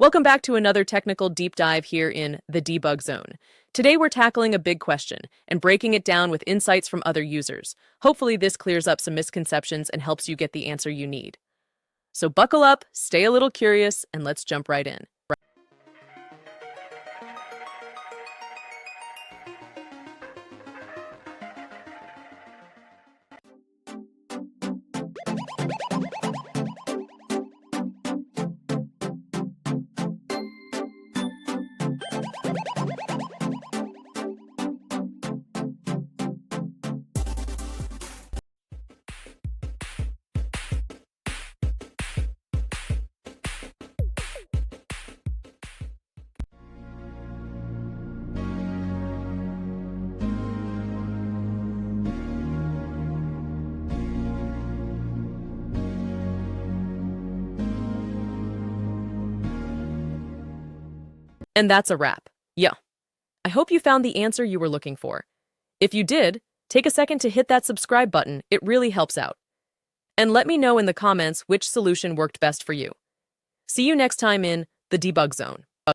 Welcome back to another technical deep dive here in the debug zone. Today we're tackling a big question and breaking it down with insights from other users. Hopefully this clears up some misconceptions and helps you get the answer you need. So buckle up, stay a little curious, and let's jump right in. And that's a wrap. Yeah. I hope you found the answer you were looking for. If you did, take a second to hit that subscribe button. It really helps out. And let me know in the comments which solution worked best for you. See you next time in the debug zone.